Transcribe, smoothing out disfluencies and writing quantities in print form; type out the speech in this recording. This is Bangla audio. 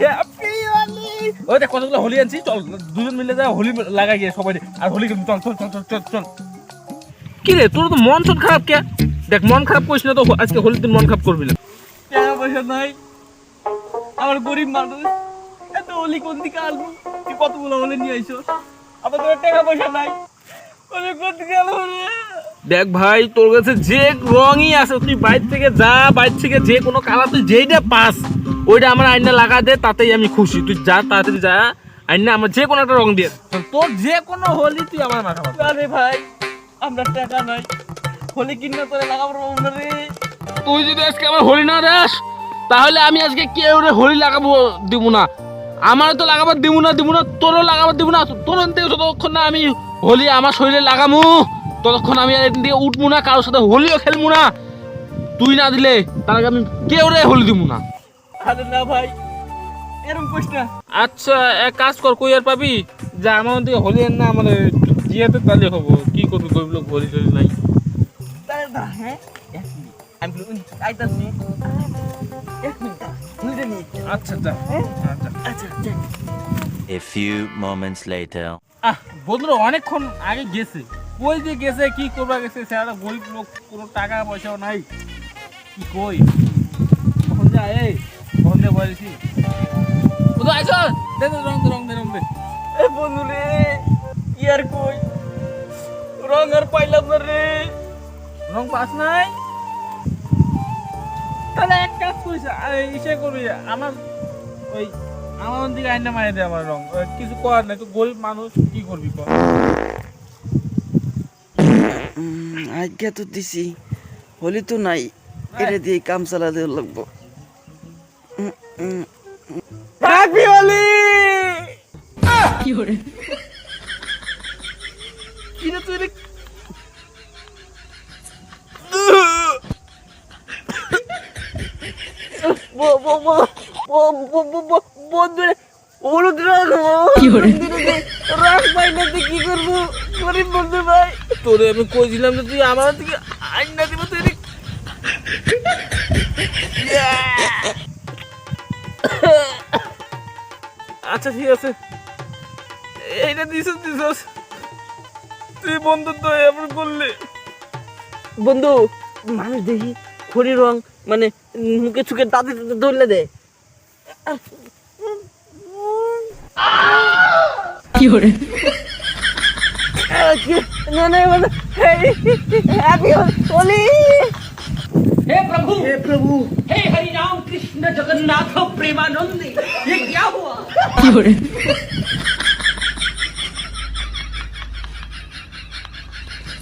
হ্যাপি হোলি। ওই দেখ কতগুলো হোলি আনছি, চল দুজন মিলে যা হোলি লাগাই গিয়ে সবাই আর হোলি খেলবি, চল চল চল চল চল। কি রে তোর তো মন সন খারাপ কে? দেখ মন খারাপ করিস না তো, আজকে হোলির দিন মন খারাপ করবি না। টাকা পয়সা নাই, আমার গরিব মানুষ, এত হোলি কোন দিকে আনবো? তুই কতগুলো হোলি নিয়ে আইছো, আমার তো টাকা পয়সা নাই, হোলি কোন দিকে আনবো রে? দেখ ভাই তোর কাছে যে রঙই আছে তুই বাইরে থেকে যা, বাইরে থেকে যে কোনো কালার তুই যেইটা পাস ওইটা আমার আইনা লাগা দে, তাতেই আমি খুশি। তুই যা তাড়াতাড়ি যা, আইনা আমার যে কোনো একটা রং দিয়ে তোর যে কোনো হোলি তুই আমার মাখাবো। আরে ভাই আমরা টাকা নাই, হোলি কিনা করে লাগাবো না রে। তুই যদি আজকে আমার হোলি না দেস তাহলে আমি আজকে কেউ রে হোলি লাগাবো দিব না। আমার তো লাগাবার দিব না, তোরও লাগাবার দিব না। তোর যতক্ষণ না আমি হোলি আমার শরীরে লাগামু ততক্ষণ আমি আর এদিন দিয়ে উঠবো না, কারোর সাথে হোলিও খেলবো না। তুই না দিলে তার আগে আমি কেউ রে হোলি দিব না। আরে না ভাই এরকম কইস না। আচ্ছা এক কাজ কর, কই আর পাবি যা আমার দিকে হোলি আর না মানে জিয়াতে তাহলে হবো। কি করবি গরিব লোক, হোলি টোলি নাই। তাই না, হ্যাঁ আমি আইতাছি, এক মিনিট হোলিটা নিয়ে। আচ্ছা যা। আচ্ছা আচ্ছা আচ্ছা। A few moments later. বন্ধুরা অনেকক্ষণ আগে গেছে, কই যে গেছে কি করবা গেছে, সেটা গরিব লোক, কোনো টাকা পয়সাও নাই। কি কই কখন যা এই কখন দিয়ে বলেছি বুঝো আইস দে দে রং দে রং দে রং দে। এ বন্ধু রে কি আর কই, রং আর পাইলাম না রে। রং পাস নাই তাহলে এক কাজ করিস, ইসে করবি আমার ওই আমার দিকে আইনা মারি দে আমার রং, কিছু করার নাই তো, গরিব মানুষ কি করবি কর। আজ্ঞা তো দিছি, হোলি তো নাই, এটা দিয়ে কাম চালাতে লাগবো। হ্যাপি হোলি। কি করে কি রে তুই রে? বন্ধু হলুদ রং, রং পাই না তুই কি করবো? গরিব বন্ধু ভাই, তোরে আমি কইছিলাম যে তুই আমার দিকে আইনা দিব তুই আচ্ছা ঠিক আছে এইটা দিছস তুই বন্ধু তো এমন করলে। বন্ধু মানুষ দেখি খড়ি রং মানে মুখে চুকে দাঁতে ধরলে দেয়। কি করে না না হ্যাপি হোলি। हे प्रभु हे हरि राम कृष्ण जगन्नाथ प्रेमानंद, ये क्या हुआ? কি করে